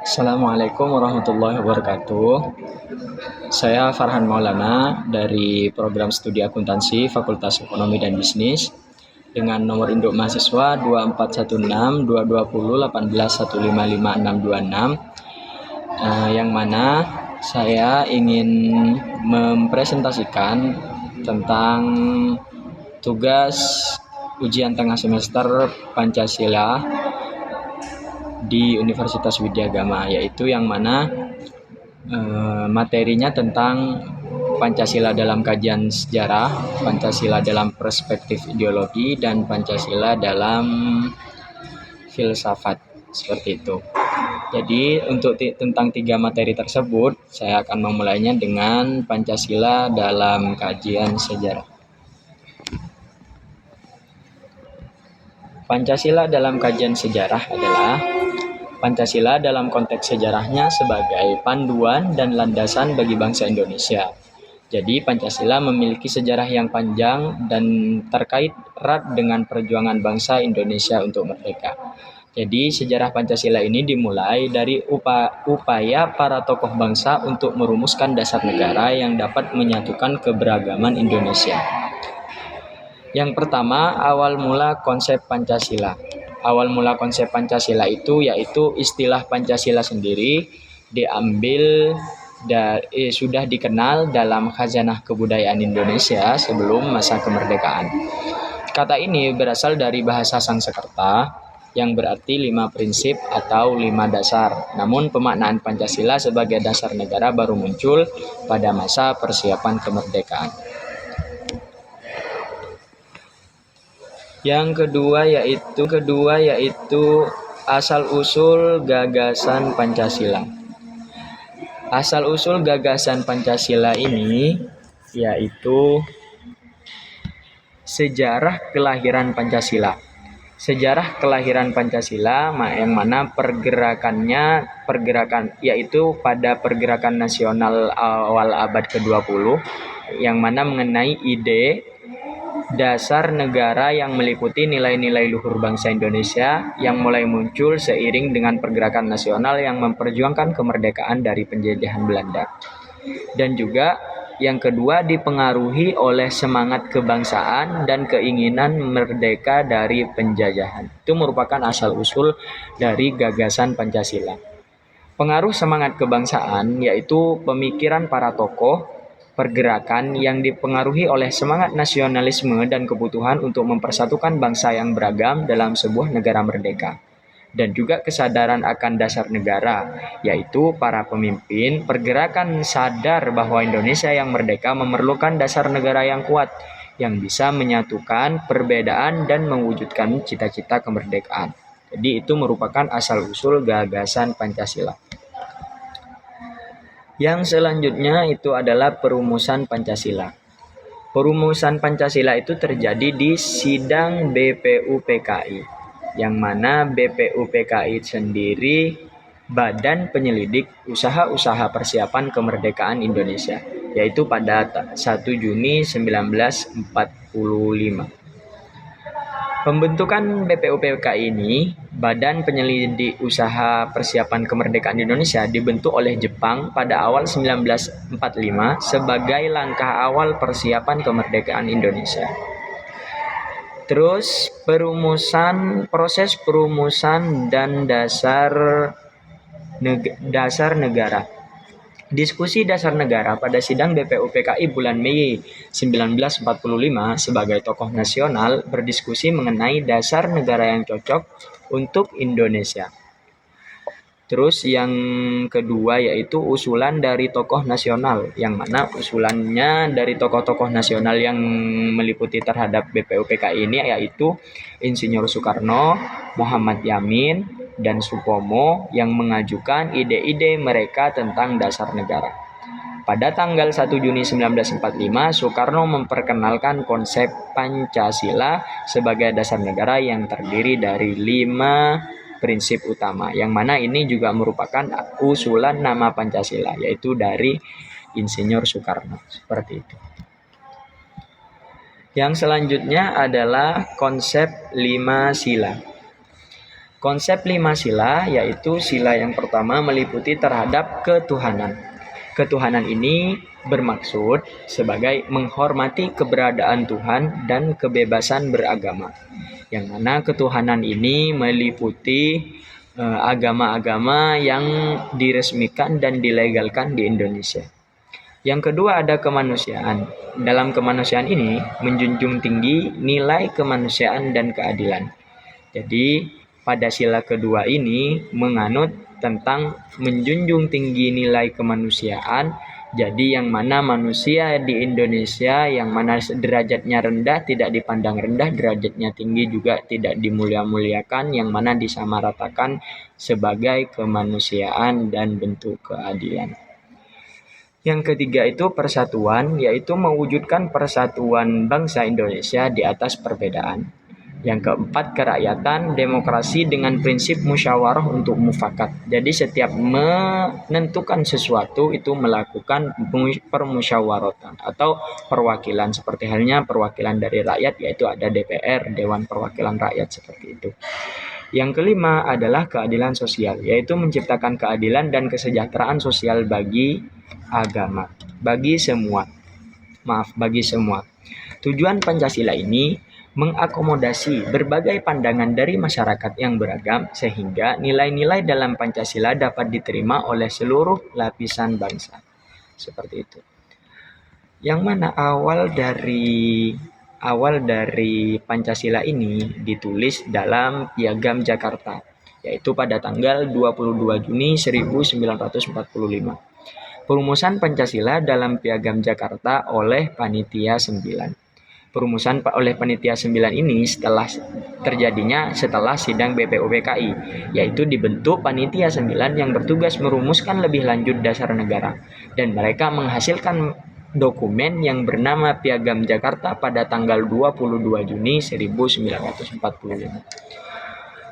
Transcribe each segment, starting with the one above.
Assalamualaikum warahmatullahi wabarakatuh. Saya Farhan Maulana dari program studi akuntansi Fakultas Ekonomi dan Bisnis dengan nomor induk mahasiswa 2416 2210 18 155626, yang mana saya ingin mempresentasikan tentang tugas ujian tengah semester Pancasila di Universitas Widyagama, yaitu yang mana materinya tentang Pancasila dalam kajian sejarah, Pancasila dalam perspektif ideologi, dan Pancasila dalam filsafat, seperti itu. Jadi untuk tentang 3 materi tersebut, saya akan memulainya dengan Pancasila dalam kajian sejarah. Pancasila dalam kajian sejarah adalah Pancasila dalam konteks sejarahnya sebagai panduan dan landasan bagi bangsa Indonesia. Jadi Pancasila memiliki sejarah yang panjang dan terkait erat dengan perjuangan bangsa Indonesia untuk merdeka. Jadi sejarah Pancasila ini dimulai dari upaya para tokoh bangsa untuk merumuskan dasar negara yang dapat menyatukan keberagaman Indonesia. Yang pertama, awal mula konsep Pancasila. Awal mula konsep Pancasila itu yaitu istilah Pancasila sendiri diambil sudah dikenal dalam khazanah kebudayaan Indonesia sebelum masa kemerdekaan. Kata ini berasal dari bahasa Sanskerta yang berarti 5 prinsip atau 5 dasar. Namun pemaknaan Pancasila sebagai dasar negara baru muncul pada masa persiapan kemerdekaan. Yang kedua yaitu asal-usul gagasan Pancasila. Asal-usul gagasan Pancasila ini yaitu sejarah kelahiran Pancasila. Sejarah kelahiran Pancasila yang mana pergerakan yaitu pada pergerakan nasional awal abad ke-20 yang mana mengenai ide dasar negara yang meliputi nilai-nilai luhur bangsa Indonesia yang mulai muncul seiring dengan pergerakan nasional yang memperjuangkan kemerdekaan dari penjajahan Belanda. Dan juga yang kedua dipengaruhi oleh semangat kebangsaan dan keinginan merdeka dari penjajahan. Itu merupakan asal-usul dari gagasan Pancasila. Pengaruh semangat kebangsaan yaitu pemikiran para tokoh pergerakan yang dipengaruhi oleh semangat nasionalisme dan kebutuhan untuk mempersatukan bangsa yang beragam dalam sebuah negara merdeka. Dan juga kesadaran akan dasar negara, yaitu para pemimpin pergerakan sadar bahwa Indonesia yang merdeka memerlukan dasar negara yang kuat, yang bisa menyatukan perbedaan dan mewujudkan cita-cita kemerdekaan. Jadi itu merupakan asal-usul gagasan Pancasila. Yang selanjutnya itu adalah perumusan Pancasila. Perumusan Pancasila itu terjadi di sidang BPUPKI, yang mana BPUPKI sendiri Badan Penyelidik Usaha-Usaha Persiapan Kemerdekaan Indonesia, yaitu pada 1 Juni 1945. Pembentukan BPUPKI ini, Badan Penyelidik Usaha Persiapan Kemerdekaan Indonesia, dibentuk oleh Jepang pada awal 1945 sebagai langkah awal persiapan kemerdekaan Indonesia. Terus proses perumusan dan dasar negara. Diskusi dasar negara pada sidang BPUPKI bulan Mei 1945 sebagai tokoh nasional berdiskusi mengenai dasar negara yang cocok untuk Indonesia. Terus yang kedua yaitu usulan dari tokoh nasional, yang mana usulannya dari tokoh-tokoh nasional yang meliputi terhadap BPUPKI ini yaitu Insinyur Soekarno, Muhammad Yamin, dan Supomo yang mengajukan ide-ide mereka tentang dasar negara. Pada tanggal 1 Juni 1945, Soekarno memperkenalkan konsep Pancasila sebagai dasar negara yang terdiri dari 5 prinsip utama, yang mana ini juga merupakan usulan nama Pancasila, yaitu dari Insinyur Soekarno. Seperti itu. Yang selanjutnya adalah konsep 5 sila. Konsep 5 sila yaitu sila yang pertama meliputi terhadap ketuhanan. Ketuhanan ini bermaksud sebagai menghormati keberadaan Tuhan dan kebebasan beragama. Yang mana ketuhanan ini meliputi agama-agama yang diresmikan dan dilegalkan di Indonesia. Yang kedua ada kemanusiaan. Dalam kemanusiaan ini menjunjung tinggi nilai kemanusiaan dan keadilan. Jadi pada sila kedua ini menganut tentang menjunjung tinggi nilai kemanusiaan. Jadi yang mana manusia di Indonesia yang mana derajatnya rendah tidak dipandang rendah, derajatnya tinggi juga tidak dimulia-muliakan, yang mana disamaratakan sebagai kemanusiaan dan bentuk keadilan. Yang ketiga itu persatuan, yaitu mewujudkan persatuan bangsa Indonesia di atas perbedaan. Yang keempat kerakyatan, demokrasi dengan prinsip musyawarah untuk mufakat. Jadi setiap menentukan sesuatu itu melakukan permusyawaratan atau perwakilan, seperti halnya perwakilan dari rakyat, yaitu ada DPR, Dewan Perwakilan Rakyat, seperti itu. Yang kelima adalah keadilan sosial, yaitu menciptakan keadilan dan kesejahteraan sosial bagi semua. Tujuan Pancasila ini mengakomodasi berbagai pandangan dari masyarakat yang beragam sehingga nilai-nilai dalam Pancasila dapat diterima oleh seluruh lapisan bangsa. Seperti itu. Yang mana awal dari Pancasila ini ditulis dalam Piagam Jakarta, yaitu pada tanggal 22 Juni 1945. Perumusan Pancasila dalam Piagam Jakarta oleh Panitia 9. Perumusan oleh Panitia 9 ini setelah sidang BPUPKI, yaitu dibentuk Panitia 9 yang bertugas merumuskan lebih lanjut dasar negara, dan mereka menghasilkan dokumen yang bernama Piagam Jakarta pada tanggal 22 Juni 1945.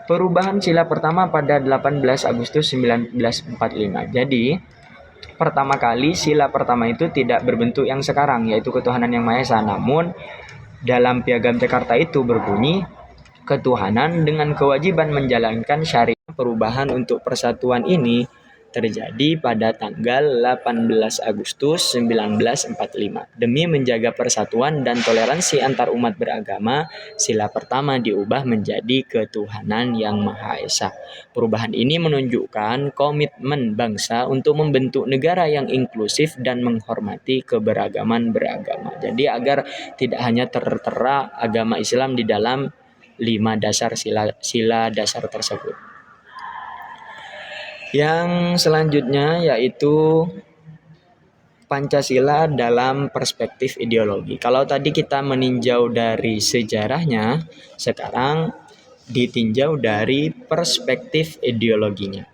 Perubahan sila pertama pada 18 Agustus 1945. Jadi, pertama kali sila pertama itu tidak berbentuk yang sekarang, yaitu ketuhanan yang Maha Esa. Namun dalam Piagam Jakarta itu berbunyi ketuhanan dengan kewajiban menjalankan syariat. Perubahan untuk persatuan ini terjadi pada tanggal 18 Agustus 1945. Demi menjaga persatuan dan toleransi antar umat beragama, sila pertama diubah menjadi ketuhanan yang Maha Esa. Perubahan ini menunjukkan komitmen bangsa untuk membentuk negara yang inklusif dan menghormati keberagaman beragama. Jadi agar tidak hanya tertera agama Islam di dalam 5 dasar sila dasar tersebut. Yang selanjutnya yaitu Pancasila dalam perspektif ideologi. Kalau tadi kita meninjau dari sejarahnya, sekarang ditinjau dari perspektif ideologinya.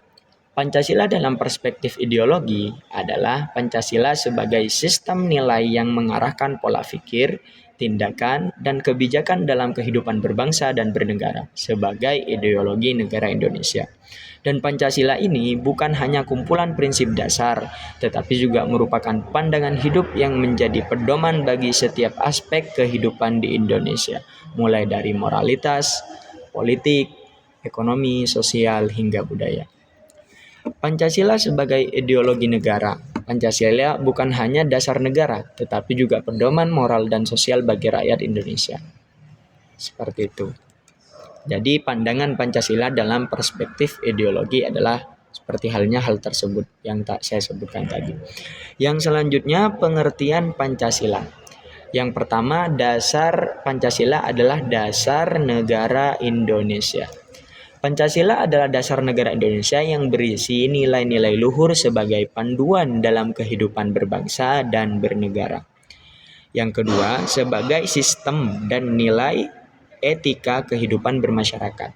Pancasila dalam perspektif ideologi adalah Pancasila sebagai sistem nilai yang mengarahkan pola pikir, tindakan, dan kebijakan dalam kehidupan berbangsa dan bernegara sebagai ideologi negara Indonesia. Dan Pancasila ini bukan hanya kumpulan prinsip dasar, tetapi juga merupakan pandangan hidup yang menjadi pedoman bagi setiap aspek kehidupan di Indonesia, mulai dari moralitas, politik, ekonomi, sosial, hingga budaya. Pancasila sebagai ideologi negara. Pancasila bukan hanya dasar negara, tetapi juga pedoman moral dan sosial bagi rakyat Indonesia. Seperti itu. Jadi pandangan Pancasila dalam perspektif ideologi adalah seperti halnya hal tersebut yang saya sebutkan tadi. Yang selanjutnya pengertian Pancasila. Yang pertama, dasar Pancasila adalah dasar negara Indonesia. Pancasila adalah dasar negara Indonesia yang berisi nilai-nilai luhur sebagai panduan dalam kehidupan berbangsa dan bernegara. Yang kedua, sebagai sistem dan nilai etika kehidupan bermasyarakat.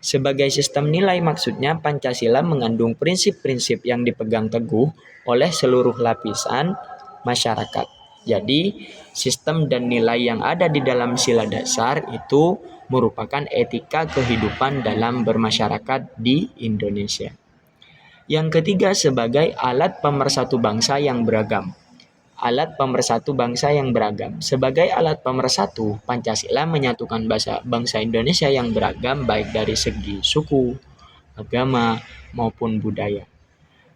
Sebagai sistem nilai maksudnya Pancasila mengandung prinsip-prinsip yang dipegang teguh oleh seluruh lapisan masyarakat. Jadi, sistem dan nilai yang ada di dalam sila dasar itu merupakan etika kehidupan dalam bermasyarakat di Indonesia. Yang ketiga, sebagai alat pemersatu bangsa yang beragam. alat pemersatu bangsa yang beragam. Sebagai alat pemersatu, Pancasila menyatukan bangsa Indonesia yang beragam baik dari segi suku, agama, maupun budaya.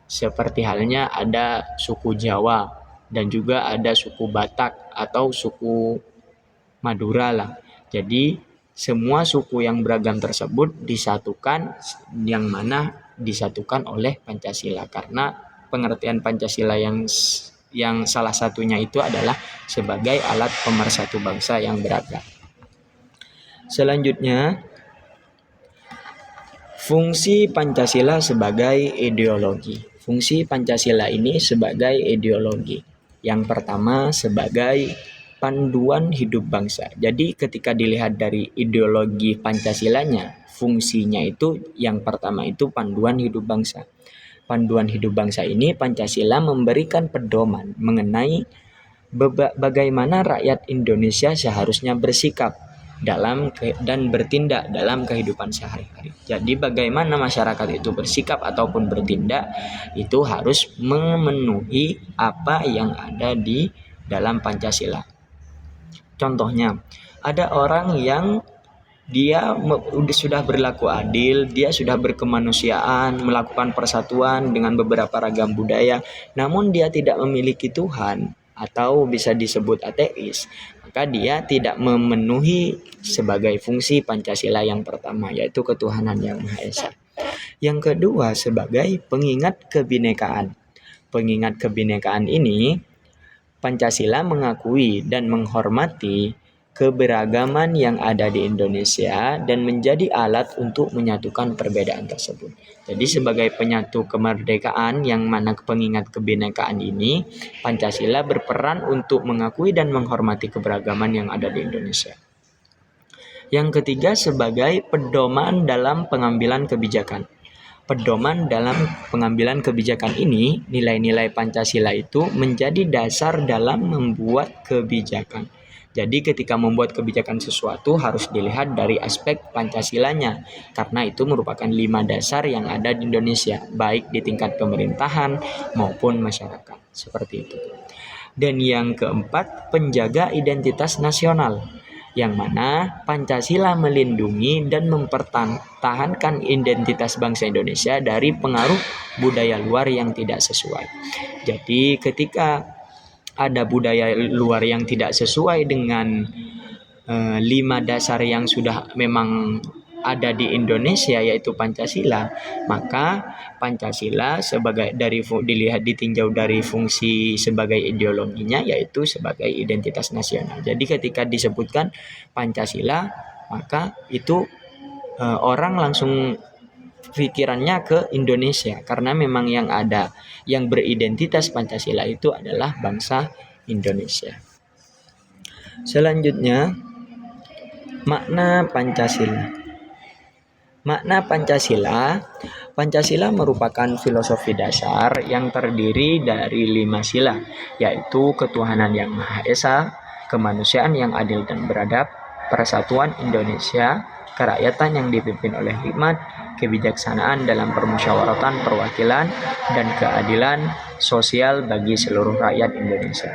Seperti halnya ada suku Jawa dan juga ada suku Batak atau suku Madura lah. Jadi semua suku yang beragam tersebut disatukan, yang mana disatukan oleh Pancasila, karena pengertian Pancasila yang salah satunya itu adalah sebagai alat pemersatu bangsa yang beragam. Selanjutnya, fungsi Pancasila sebagai ideologi. Fungsi Pancasila ini sebagai ideologi. Yang pertama sebagai panduan hidup bangsa. Jadi ketika dilihat dari ideologi Pancasilanya, fungsinya itu yang pertama itu panduan hidup bangsa. Panduan hidup bangsa ini Pancasila memberikan pedoman mengenai bagaimana rakyat Indonesia seharusnya bersikap dan bertindak dalam kehidupan sehari-hari. Jadi bagaimana masyarakat itu bersikap ataupun bertindak itu harus memenuhi apa yang ada di dalam Pancasila. Contohnya, ada orang yang dia sudah berlaku adil, dia sudah berkemanusiaan, melakukan persatuan dengan beberapa ragam budaya, namun dia tidak memiliki Tuhan atau bisa disebut ateis, maka dia tidak memenuhi sebagai fungsi Pancasila yang pertama, yaitu ketuhanan yang Maha Esa. Yang kedua sebagai pengingat kebinekaan. Pengingat kebinekaan ini Pancasila mengakui dan menghormati keberagaman yang ada di Indonesia dan menjadi alat untuk menyatukan perbedaan tersebut. Jadi sebagai penyatu kemerdekaan yang mana pengingat kebinekaan ini, Pancasila berperan untuk mengakui dan menghormati keberagaman yang ada di Indonesia. Yang ketiga sebagai pedoman dalam pengambilan kebijakan. Pedoman dalam pengambilan kebijakan ini, nilai-nilai Pancasila itu menjadi dasar dalam membuat kebijakan. Jadi ketika membuat kebijakan sesuatu harus dilihat dari aspek Pancasilanya, karena itu merupakan 5 dasar yang ada di Indonesia, baik di tingkat pemerintahan maupun masyarakat. Seperti itu. Dan yang keempat, penjaga identitas nasional, yang mana Pancasila melindungi dan mempertahankan identitas bangsa Indonesia dari pengaruh budaya luar yang tidak sesuai. Jadi ketika ada budaya luar yang tidak sesuai dengan 5 dasar yang sudah memang ada di Indonesia, yaitu Pancasila, maka Pancasila dilihat ditinjau dari fungsi sebagai ideologinya, yaitu sebagai identitas nasional. Jadi ketika disebutkan Pancasila, maka itu orang langsung pikirannya ke Indonesia, karena memang yang beridentitas Pancasila itu adalah bangsa Indonesia. Selanjutnya, makna Pancasila. Makna Pancasila merupakan filosofi dasar yang terdiri dari 5 sila, yaitu ketuhanan yang Maha Esa, kemanusiaan yang adil dan beradab, persatuan Indonesia, kerakyatan yang dipimpin oleh hikmat, kebijaksanaan dalam permusyawaratan perwakilan, dan keadilan sosial bagi seluruh rakyat Indonesia.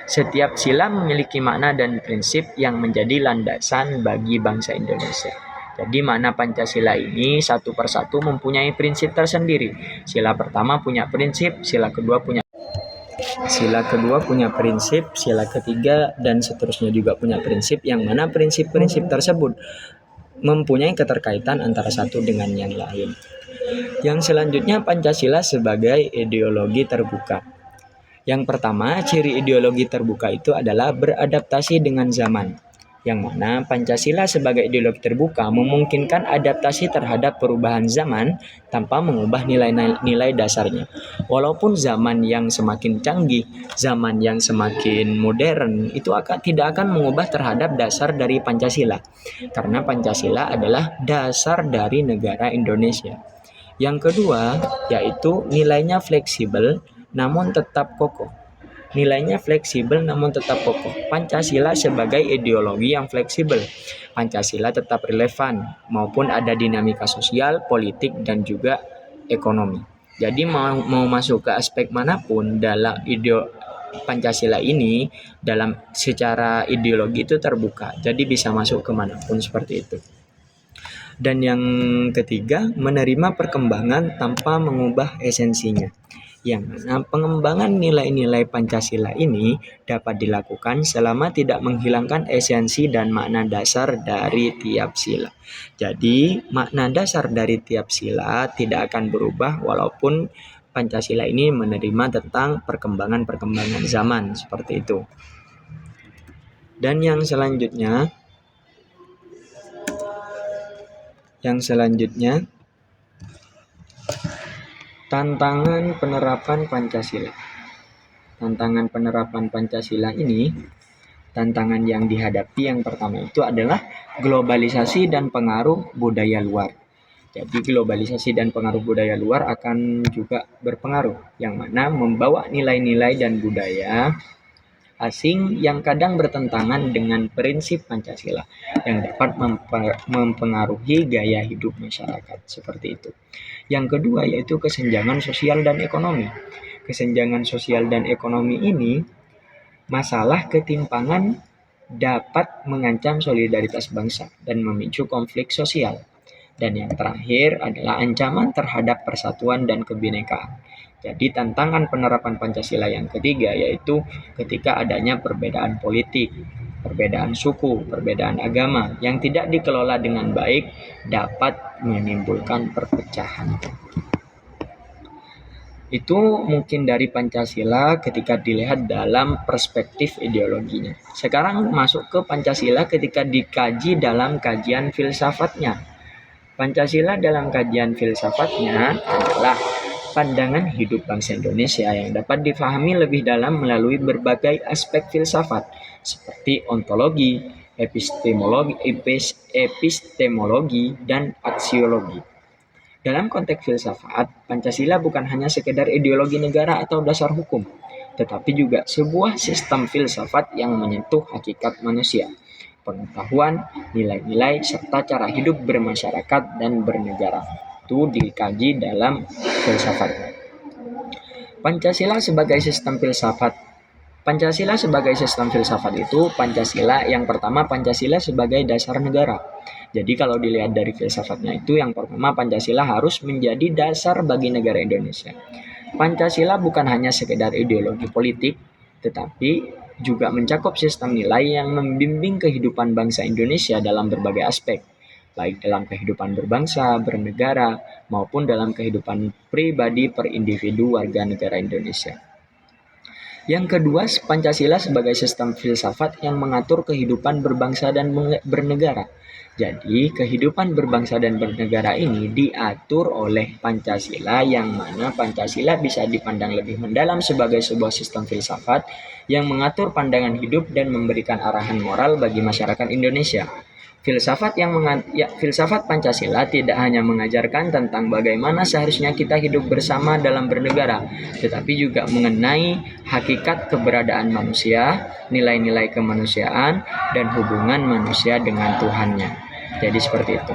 Setiap sila memiliki makna dan prinsip yang menjadi landasan bagi bangsa Indonesia. Jadi makna Pancasila ini satu persatu mempunyai prinsip tersendiri. Sila pertama punya prinsip, sila kedua punya prinsip, sila ketiga dan seterusnya juga punya prinsip, yang mana prinsip-prinsip tersebut mempunyai keterkaitan antara satu dengan yang lain. Yang selanjutnya Pancasila sebagai ideologi terbuka. Yang pertama, ciri ideologi terbuka itu adalah beradaptasi dengan zaman, yang mana Pancasila sebagai ideologi terbuka memungkinkan adaptasi terhadap perubahan zaman tanpa mengubah nilai-nilai dasarnya. Walaupun zaman yang semakin canggih, zaman yang semakin modern, itu tidak akan mengubah terhadap dasar dari Pancasila, karena Pancasila adalah dasar dari negara Indonesia. Yang kedua, yaitu nilainya fleksibel namun tetap kokoh. Nilainya fleksibel namun tetap kokoh. Pancasila sebagai ideologi yang fleksibel. Pancasila tetap relevan maupun ada dinamika sosial, politik, dan juga ekonomi. Jadi mau masuk ke aspek manapun dalam Pancasila ini dalam secara ideologi itu terbuka, jadi bisa masuk kemanapun seperti itu. Dan yang ketiga, menerima perkembangan tanpa mengubah esensinya. Yang mana pengembangan nilai-nilai Pancasila ini dapat dilakukan selama tidak menghilangkan esensi dan makna dasar dari tiap sila. Jadi, makna dasar dari tiap sila tidak akan berubah walaupun Pancasila ini menerima tentang perkembangan-perkembangan zaman seperti itu. Dan yang selanjutnya tantangan penerapan Pancasila. Tantangan penerapan Pancasila ini, tantangan yang dihadapi yang pertama itu adalah globalisasi dan pengaruh budaya luar. Jadi globalisasi dan pengaruh budaya luar akan juga berpengaruh, yang mana membawa nilai-nilai dan budaya asing yang kadang bertentangan dengan prinsip Pancasila yang dapat mempengaruhi gaya hidup masyarakat seperti itu. Yang kedua yaitu kesenjangan sosial dan ekonomi. Kesenjangan sosial dan ekonomi ini, masalah ketimpangan dapat mengancam solidaritas bangsa dan memicu konflik sosial. Dan yang terakhir adalah ancaman terhadap persatuan dan kebinekaan. Jadi tantangan penerapan Pancasila yang ketiga yaitu ketika adanya perbedaan politik, perbedaan suku, perbedaan agama yang tidak dikelola dengan baik dapat menimbulkan perpecahan. Itu mungkin dari Pancasila ketika dilihat dalam perspektif ideologinya. Sekarang masuk ke Pancasila ketika dikaji dalam kajian filsafatnya. Pancasila dalam kajian filsafatnya adalah pandangan hidup bangsa Indonesia yang dapat difahami lebih dalam melalui berbagai aspek filsafat seperti ontologi, epistemologi, dan aksiologi. Dalam konteks filsafat, Pancasila bukan hanya sekedar ideologi negara atau dasar hukum, tetapi juga sebuah sistem filsafat yang menyentuh hakikat manusia, pengetahuan, nilai-nilai, serta cara hidup bermasyarakat dan bernegara. Itu dikaji dalam filsafat. Pancasila sebagai sistem filsafat itu Pancasila yang pertama, Pancasila sebagai dasar negara. Jadi kalau dilihat dari filsafatnya itu yang pertama, Pancasila harus menjadi dasar bagi negara Indonesia. Pancasila bukan hanya sekedar ideologi politik, tetapi juga mencakup sistem nilai yang membimbing kehidupan bangsa Indonesia dalam berbagai aspek, baik dalam kehidupan berbangsa, bernegara, maupun dalam kehidupan pribadi per individu warga negara Indonesia. Yang kedua, Pancasila sebagai sistem filsafat yang mengatur kehidupan berbangsa dan bernegara. Jadi, kehidupan berbangsa dan bernegara ini diatur oleh Pancasila, yang mana Pancasila bisa dipandang lebih mendalam sebagai sebuah sistem filsafat yang mengatur pandangan hidup dan memberikan arahan moral bagi masyarakat Indonesia. Filsafat Pancasila tidak hanya mengajarkan tentang bagaimana seharusnya kita hidup bersama dalam bernegara, tetapi juga mengenai hakikat keberadaan manusia, nilai-nilai kemanusiaan, dan hubungan manusia dengan Tuhannya. Jadi seperti itu.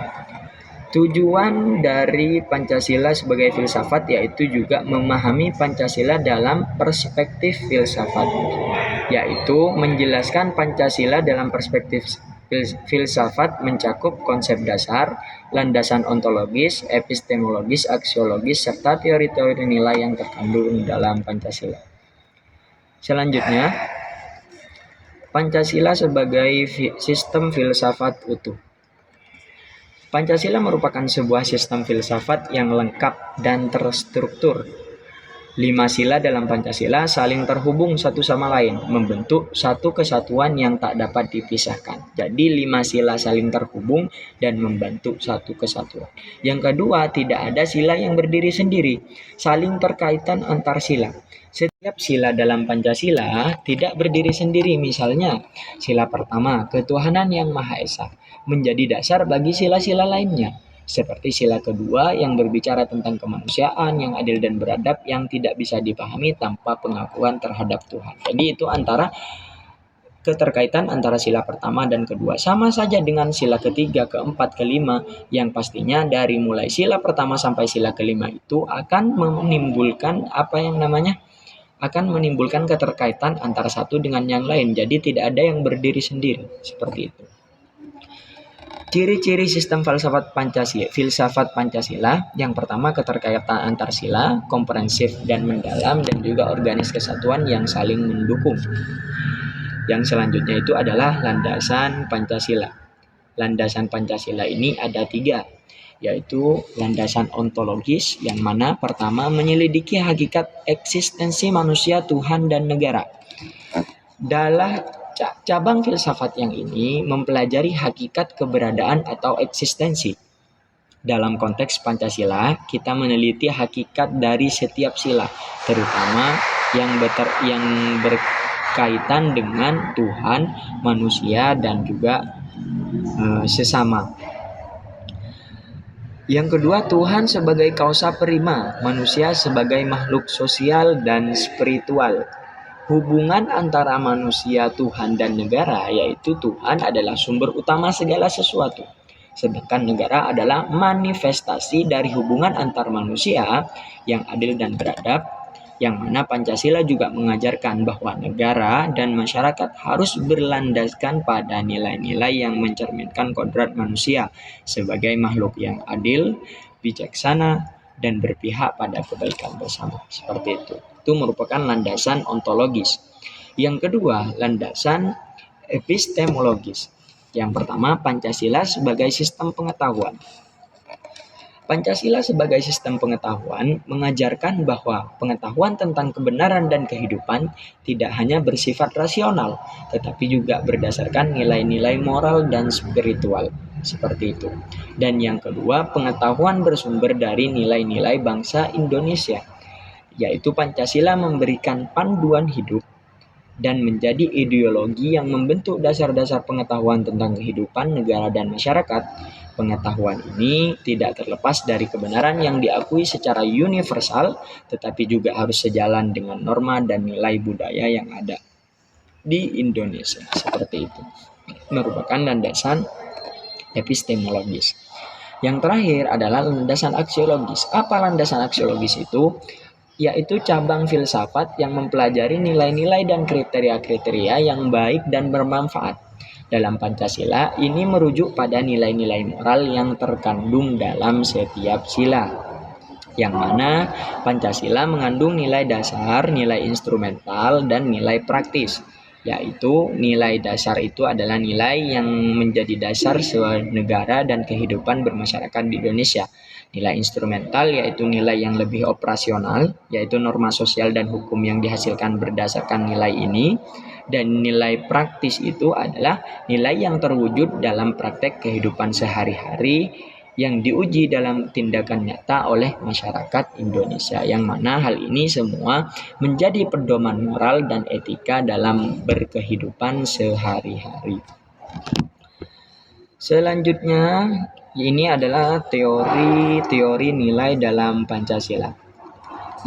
Tujuan dari Pancasila sebagai filsafat yaitu juga memahami Pancasila dalam perspektif filsafat, yaitu menjelaskan Pancasila dalam perspektif filsafat mencakup konsep dasar, landasan ontologis, epistemologis, aksiologis, serta teori-teori nilai yang terkandung dalam Pancasila. Selanjutnya, Pancasila sebagai sistem filsafat utuh. Pancasila merupakan sebuah sistem filsafat yang lengkap dan terstruktur. 5 sila dalam Pancasila saling terhubung satu sama lain, membentuk satu kesatuan yang tak dapat dipisahkan. Jadi 5 sila saling terhubung dan membentuk satu kesatuan. Yang kedua, tidak ada sila yang berdiri sendiri, saling terkaitan antar sila. Setiap sila dalam Pancasila tidak berdiri sendiri. Misalnya, sila pertama, ketuhanan yang Maha Esa, menjadi dasar bagi sila-sila lainnya. Seperti sila kedua yang berbicara tentang kemanusiaan yang adil dan beradab yang tidak bisa dipahami tanpa pengakuan terhadap Tuhan. Jadi itu antara keterkaitan antara sila pertama dan kedua. Sama saja dengan sila ketiga, keempat, kelima, yang pastinya dari mulai sila pertama sampai sila kelima itu akan menimbulkan akan menimbulkan keterkaitan antara satu dengan yang lain. Jadi tidak ada yang berdiri sendiri, seperti itu. Ciri-ciri sistem filsafat Pancasila, yang pertama keterkaitan antar sila, komprehensif dan mendalam, dan juga organis kesatuan yang saling mendukung. Yang selanjutnya itu adalah landasan Pancasila. Landasan Pancasila ini ada 3, yaitu landasan ontologis, yang mana pertama menyelidiki hakikat eksistensi manusia, Tuhan, dan negara. Dalam cabang filsafat yang ini mempelajari hakikat keberadaan atau eksistensi. Dalam konteks Pancasila, kita meneliti hakikat dari setiap sila, terutama yang berkaitan dengan Tuhan, manusia, dan juga sesama. Yang kedua, Tuhan sebagai kausa prima, manusia sebagai makhluk sosial dan spiritual. Hubungan antara manusia, Tuhan, dan negara, yaitu Tuhan adalah sumber utama segala sesuatu, sedangkan negara adalah manifestasi dari hubungan antar manusia yang adil dan beradab, yang mana Pancasila juga mengajarkan bahwa negara dan masyarakat harus berlandaskan pada nilai-nilai yang mencerminkan kodrat manusia sebagai makhluk yang adil, bijaksana, dan berpihak pada kebaikan bersama. Seperti itu. Itu merupakan landasan ontologis. Yang kedua, landasan epistemologis. Yang pertama, Pancasila sebagai sistem pengetahuan. Pancasila sebagai sistem pengetahuan mengajarkan bahwa pengetahuan tentang kebenaran dan kehidupan tidak hanya bersifat rasional, tetapi juga berdasarkan nilai-nilai moral dan spiritual. Seperti itu. Dan yang kedua, pengetahuan bersumber dari nilai-nilai bangsa Indonesia, yaitu Pancasila memberikan panduan hidup dan menjadi ideologi yang membentuk dasar-dasar pengetahuan tentang kehidupan negara dan masyarakat. Pengetahuan ini tidak terlepas dari kebenaran yang diakui secara universal, tetapi juga harus sejalan dengan norma dan nilai budaya yang ada di Indonesia. Seperti itu. Merupakan landasan epistemologis. Yang terakhir adalah landasan aksiologis. Apa landasan aksiologis itu? Yaitu cabang filsafat yang mempelajari nilai-nilai dan kriteria-kriteria yang baik dan bermanfaat. Dalam Pancasila, ini merujuk pada nilai-nilai moral yang terkandung dalam setiap sila. Yang mana Pancasila mengandung nilai dasar, nilai instrumental, dan nilai praktis. Yaitu nilai dasar itu adalah nilai yang menjadi dasar sebuah negara dan kehidupan bermasyarakat di Indonesia. Nilai instrumental yaitu nilai yang lebih operasional, yaitu norma sosial dan hukum yang dihasilkan berdasarkan nilai ini. Dan nilai praktis itu adalah nilai yang terwujud dalam praktek kehidupan sehari-hari yang diuji dalam tindakan nyata oleh masyarakat Indonesia, yang mana hal ini semua menjadi pedoman moral dan etika dalam berkehidupan sehari-hari. Selanjutnya, ini adalah teori-teori nilai dalam Pancasila.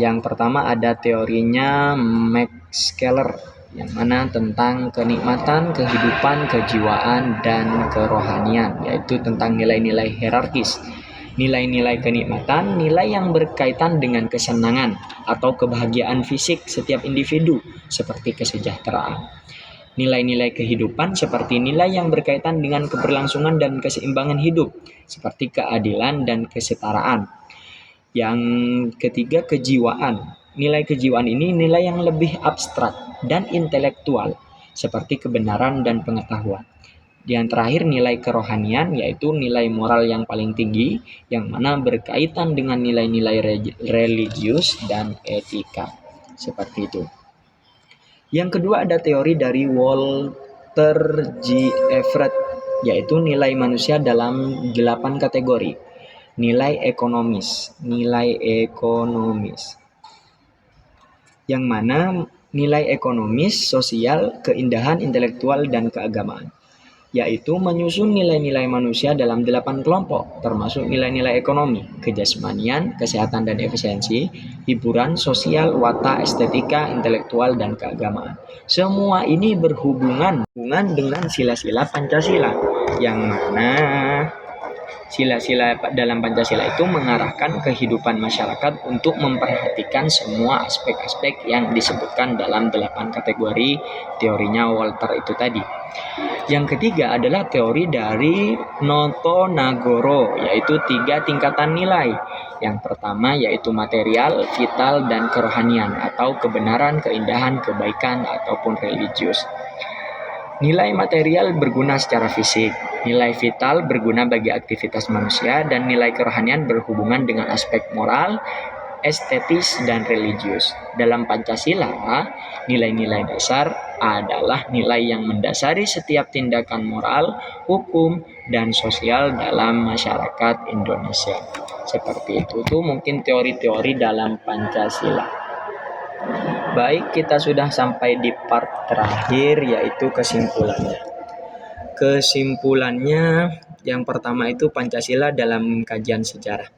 Yang pertama ada teorinya Max Keller, yang mana tentang kenikmatan, kehidupan, kejiwaan, dan kerohanian, yaitu tentang nilai-nilai hierarkis. Nilai-nilai kenikmatan, nilai yang berkaitan dengan kesenangan atau kebahagiaan fisik setiap individu, seperti kesejahteraan. Nilai-nilai kehidupan seperti nilai yang berkaitan dengan keberlangsungan dan keseimbangan hidup, seperti keadilan dan kesetaraan. Yang ketiga, kejiwaan. Nilai kejiwaan ini nilai yang lebih abstrak dan intelektual, seperti kebenaran dan pengetahuan. Yang terakhir, nilai kerohanian, yaitu nilai moral yang paling tinggi, yang mana berkaitan dengan nilai-nilai religius dan etika. Seperti itu. Yang kedua ada teori dari Walter G. Everett, yaitu nilai manusia dalam 8 kategori. Nilai ekonomis. Yang mana nilai ekonomis, sosial, keindahan, intelektual, dan keagamaan. Yaitu menyusun nilai-nilai manusia dalam 8 kelompok, termasuk nilai-nilai ekonomi, kejasmanian, kesehatan dan efisiensi, hiburan, sosial, watak, estetika, intelektual, dan keagamaan. Semua ini berhubungan dengan sila-sila Pancasila, yang mana Sila-sila dalam Pancasila itu mengarahkan kehidupan masyarakat untuk memperhatikan semua aspek-aspek yang disebutkan dalam 8 kategori teorinya Walter itu tadi. Yang ketiga adalah teori dari Noto Nagoro, yaitu 3 tingkatan nilai. Yang pertama yaitu material, vital, dan kerohanian atau kebenaran, keindahan, kebaikan, ataupun religius. Nilai material berguna secara fisik, nilai vital berguna bagi aktivitas manusia, dan nilai kerohanian berhubungan dengan aspek moral, estetis, dan religius. Dalam Pancasila, nilai-nilai dasar adalah nilai yang mendasari setiap tindakan moral, hukum, dan sosial dalam masyarakat Indonesia. Seperti itu tuh mungkin teori-teori dalam Pancasila. Baik, kita sudah sampai di part terakhir, yaitu kesimpulannya. Kesimpulannya yang pertama itu Pancasila dalam kajian sejarah.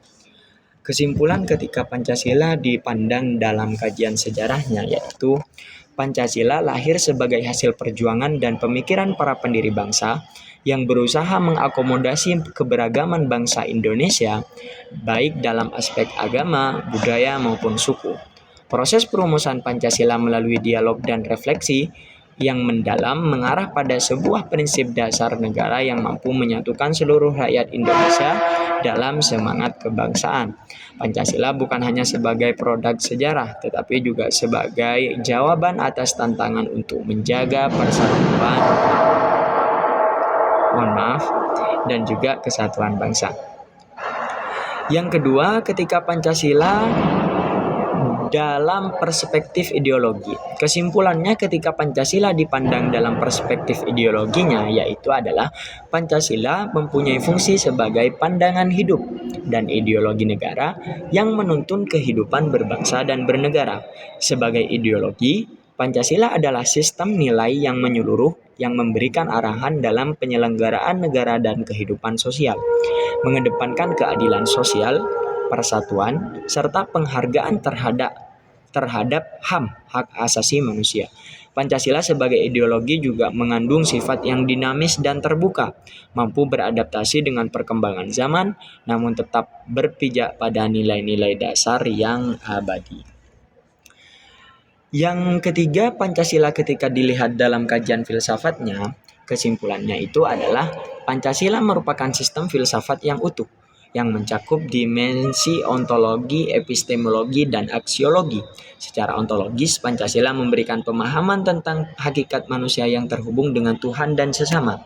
Kesimpulan ketika Pancasila dipandang dalam kajian sejarahnya yaitu Pancasila lahir sebagai hasil perjuangan dan pemikiran para pendiri bangsa yang berusaha mengakomodasi keberagaman bangsa Indonesia baik dalam aspek agama, budaya maupun suku. Proses perumusan Pancasila melalui dialog dan refleksi yang mendalam mengarah pada sebuah prinsip dasar negara yang mampu menyatukan seluruh rakyat Indonesia dalam semangat kebangsaan. Pancasila bukan hanya sebagai produk sejarah, tetapi juga sebagai jawaban atas tantangan untuk menjaga persatuan, dan juga kesatuan bangsa. Yang kedua, ketika Pancasila dalam perspektif ideologi. Kesimpulannya ketika Pancasila dipandang dalam perspektif ideologinya yaitu adalah Pancasila mempunyai fungsi sebagai pandangan hidup dan ideologi negara yang menuntun kehidupan berbangsa dan bernegara. Sebagai ideologi, Pancasila adalah sistem nilai yang menyeluruh yang memberikan arahan dalam penyelenggaraan negara dan kehidupan sosial, mengedepankan keadilan sosial, persatuan, serta penghargaan terhadap HAM, hak asasi manusia. Pancasila sebagai ideologi juga mengandung sifat yang dinamis dan terbuka, mampu beradaptasi dengan perkembangan zaman, namun tetap berpijak pada nilai-nilai dasar yang abadi. Yang ketiga, Pancasila ketika dilihat dalam kajian filsafatnya, kesimpulannya itu adalah Pancasila merupakan sistem filsafat yang utuh, yang mencakup dimensi ontologi, epistemologi, dan aksiologi. Secara ontologis, Pancasila memberikan pemahaman tentang hakikat manusia yang terhubung dengan Tuhan dan sesama.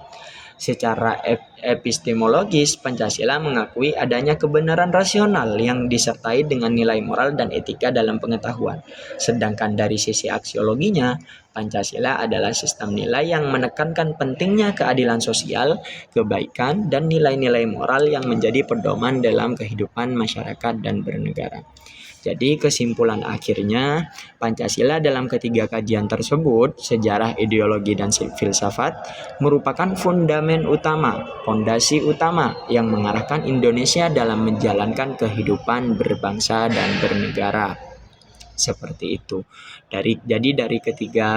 Secara epistemologis, Pancasila mengakui adanya kebenaran rasional yang disertai dengan nilai moral dan etika dalam pengetahuan. Sedangkan dari sisi aksiologinya, Pancasila adalah sistem nilai yang menekankan pentingnya keadilan sosial, kebaikan, dan nilai-nilai moral yang menjadi pedoman dalam kehidupan masyarakat dan bernegara. Jadi kesimpulan akhirnya, Pancasila dalam ketiga kajian tersebut, sejarah, ideologi, dan filsafat, merupakan fondasi utama yang mengarahkan Indonesia dalam menjalankan kehidupan berbangsa dan bernegara. Seperti itu. Jadi dari ketiga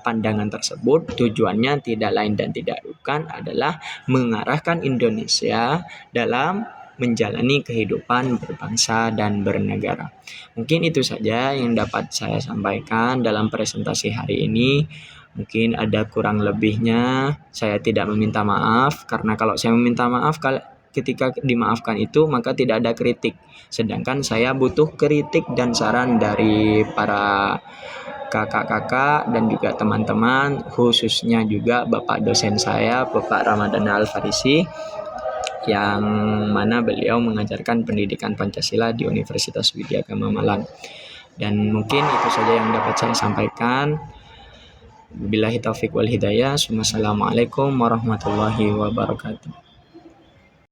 pandangan tersebut, tujuannya tidak lain dan tidak bukan adalah mengarahkan Indonesia dalam menjalani kehidupan berbangsa dan bernegara. Mungkin itu saja yang dapat saya sampaikan dalam presentasi hari ini. Mungkin ada kurang lebihnya, saya tidak meminta maaf, karena kalau saya meminta maaf ketika dimaafkan itu maka tidak ada kritik. Sedangkan saya butuh kritik dan saran dari para kakak-kakak dan juga teman-teman, khususnya juga Bapak dosen saya, Bapak Ramadhan Al-Farisi, yang mana beliau mengajarkan pendidikan Pancasila di Universitas Widya Gama Malang. Dan mungkin itu saja yang dapat saya sampaikan. Billahi taufiq wal hidayah. Wassalamualaikum warahmatullahi wabarakatuh.